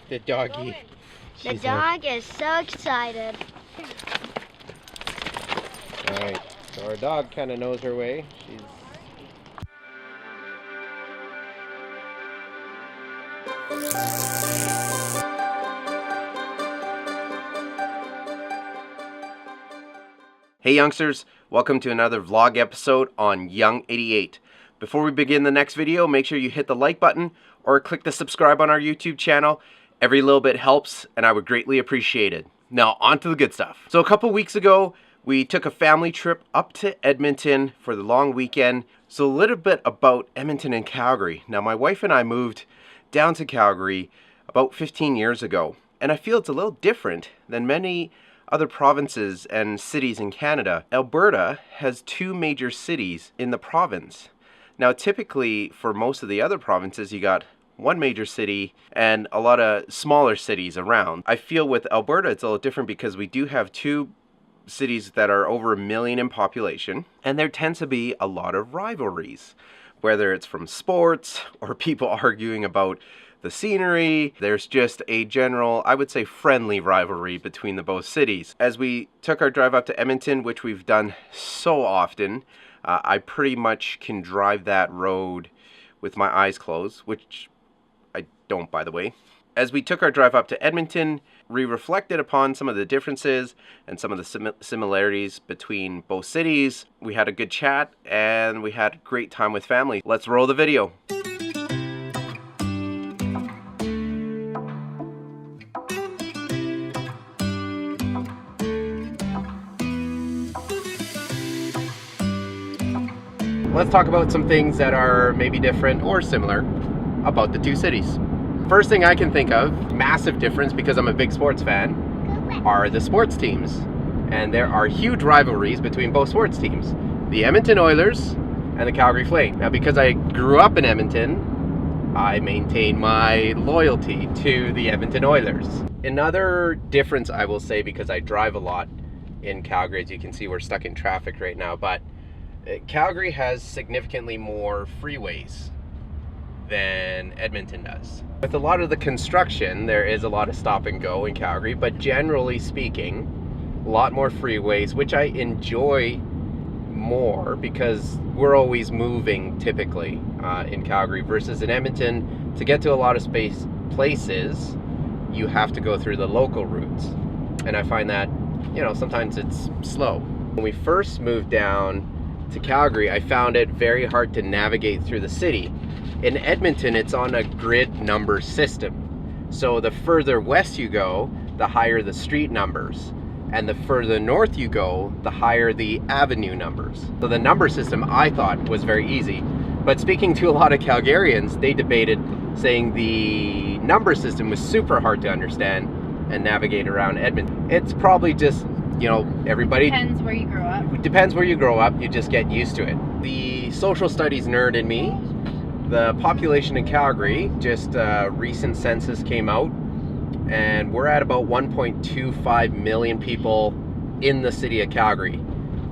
The doggy. The dog is so excited. Alright, so our dog kind of knows her way. She's... Hey youngsters, welcome to another vlog episode on Young 88. Before we begin the next video, make sure you hit the like button or click the subscribe on our YouTube channel. Every little bit helps and I would greatly appreciate it. Now on to the good stuff. So a couple weeks ago, we took a family trip up to Edmonton for the long weekend. So a little bit about Edmonton and Calgary. Now my wife and I moved down to Calgary about 15 years ago. And I feel it's a little different than many other provinces and cities in Canada. Alberta has two major cities in the province. Now typically for most of the other provinces you got one major city and a lot of smaller cities around. I feel with Alberta it's a little different because we do have two cities that are over 1 million in population, and there tends to be a lot of rivalries, whether it's from sports or people arguing about the scenery. There's just a general, I would say, friendly rivalry between the both cities. As we took our drive up to Edmonton, which we've done so often, I pretty much can drive that road with my eyes closed, which I don't, by the way. As we took our drive up to Edmonton, we reflected upon some of the differences and some of the similarities between both cities. We had a good chat and we had a great time with family. Let's roll the video. Let's talk about some things that are maybe different or similar about the two cities. First thing I can think of, massive difference because I'm a big sports fan, are the sports teams. And there are huge rivalries between both sports teams. The Edmonton Oilers and the Calgary Flames. Now because I grew up in Edmonton, I maintain my loyalty to the Edmonton Oilers. Another difference I will say, because I drive a lot in Calgary, as you can see we're stuck in traffic right now, but Calgary has significantly more freeways than Edmonton does. With a lot of the construction, there is a lot of stop and go in Calgary, but generally speaking, a lot more freeways, which I enjoy more because we're always moving typically in Calgary, versus in Edmonton. To get to a lot of places, you have to go through the local routes. And I find that, you know, sometimes it's slow. When we first moved down to Calgary, I found it very hard to navigate through the city. In Edmonton, it's on a grid number system. So the further west you go, the higher the street numbers. And the further north you go, the higher the avenue numbers. So the number system I thought was very easy. But speaking to a lot of Calgarians, they debated saying the number system was super hard to understand and navigate around Edmonton. It's probably just, you know, everybody... Depends where you grow up. It depends where you grow up, you just get used to it. The social studies nerd in me, the population in Calgary, just recent census came out, and we're at about 1.25 million people in the city of Calgary.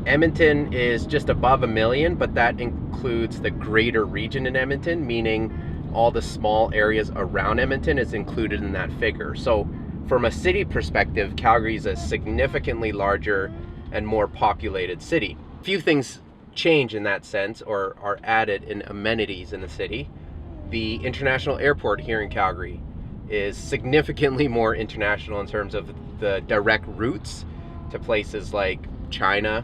Edmonton is just above 1 million, but that includes the greater region in Edmonton, meaning all the small areas around Edmonton is included in that figure. So from a city perspective, Calgary is a significantly larger and more populated city. A few things change in that sense, or are added in amenities in the city. The international airport here in Calgary is significantly more international in terms of the direct routes to places like China,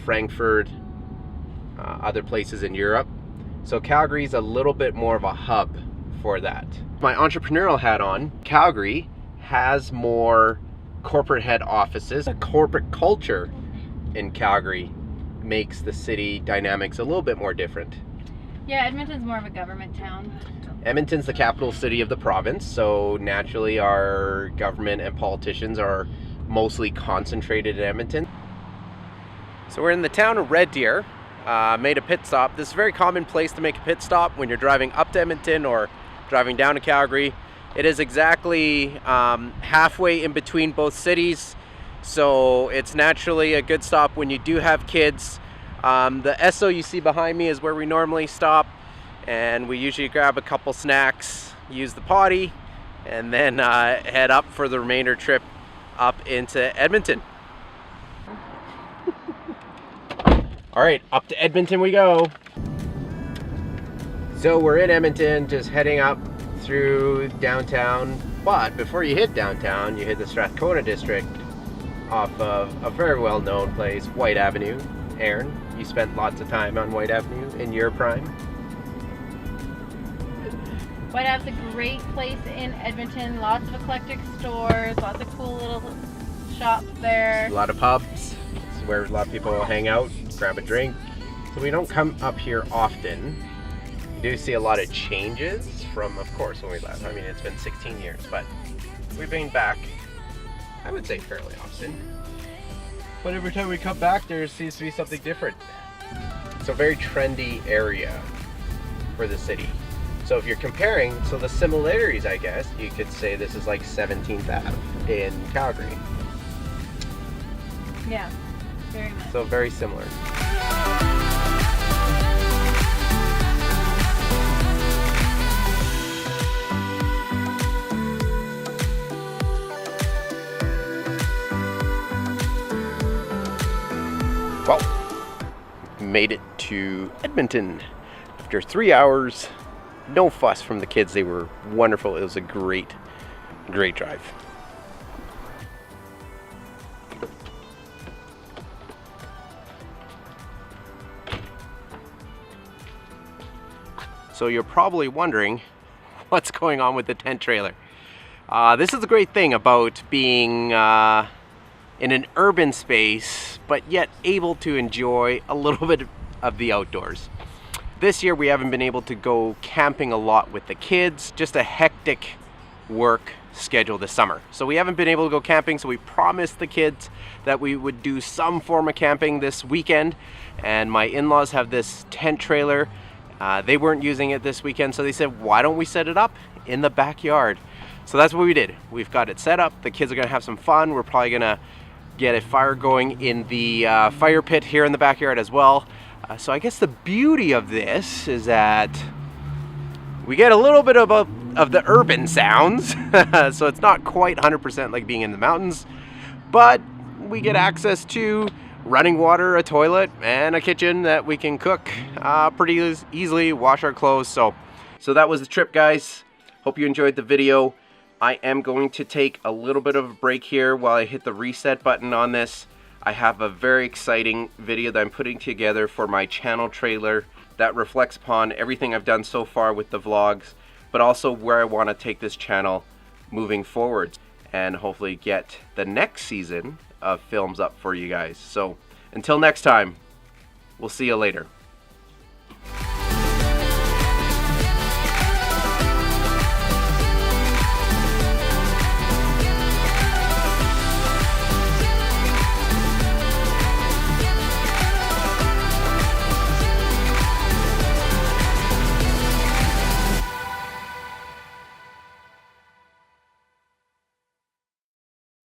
Frankfurt, other places in Europe. So Calgary's a little bit more of a hub for that. My entrepreneurial hat on, Calgary has more corporate head offices. The corporate culture in Calgary makes the city dynamics a little bit more different. Yeah, Edmonton's more of a government town. Edmonton's the capital city of the province, so naturally our government and politicians are mostly concentrated in Edmonton. So we're in the town of Red Deer, made a pit stop. This is a very common place to make a pit stop when you're driving up to Edmonton or driving down to Calgary. It is exactly halfway in between both cities, so it's naturally a good stop when you do have kids. The Esso you see behind me is where we normally stop, and we usually grab a couple snacks, use the potty, and then head up for the remainder trip up into Edmonton. All right, up to Edmonton we go. So we're in Edmonton, just heading up through downtown. But before you hit downtown, you hit the Strathcona district off of a very well-known place, White Avenue. Aaron, you spent lots of time on White Avenue in your prime. White Ave's a great place in Edmonton. Lots of eclectic stores, lots of cool little shops there. A lot of pubs. It's where a lot of people hang out, grab a drink. So we don't come up here often. We do see a lot of changes from, of course, when we left. I mean, it's been 16 years, but we've been back, I would say, fairly often. But every time we come back, there seems to be something different. It's a very trendy area for the city. So if you're comparing, so the similarities, I guess, you could say this is like 17th Ave in Calgary. Yeah, very much. So very similar. Well, made it to Edmonton after 3 hours. No fuss from the kids. They were wonderful. It was a great drive. So you're probably wondering what's going on with the tent trailer. This is the great thing about being in an urban space, but yet able to enjoy a little bit of the outdoors. This year we haven't been able to go camping a lot with the kids, just a hectic work schedule this summer. So we haven't been able to go camping, so we promised the kids that we would do some form of camping this weekend. And my in-laws have this tent trailer. They weren't using it this weekend, so they said, why don't we set it up in the backyard? So that's what we did. We've got it set up. The kids are gonna have some fun. We're probably gonna get a fire going in the fire pit here in the backyard as well. So I guess the beauty of this is that we get a little bit of the urban sounds. So it's not quite 100% like being in the mountains, but we get access to running water, a toilet, and a kitchen that we can cook pretty easily, wash our clothes. So that was the trip, guys. Hope you enjoyed the video. I am going to take a little bit of a break here while I hit the reset button on this. I have a very exciting video that I'm putting together for my channel trailer that reflects upon everything I've done so far with the vlogs, but also where I want to take this channel moving forward and hopefully get the next season of films up for you guys. So until next time, we'll see you later.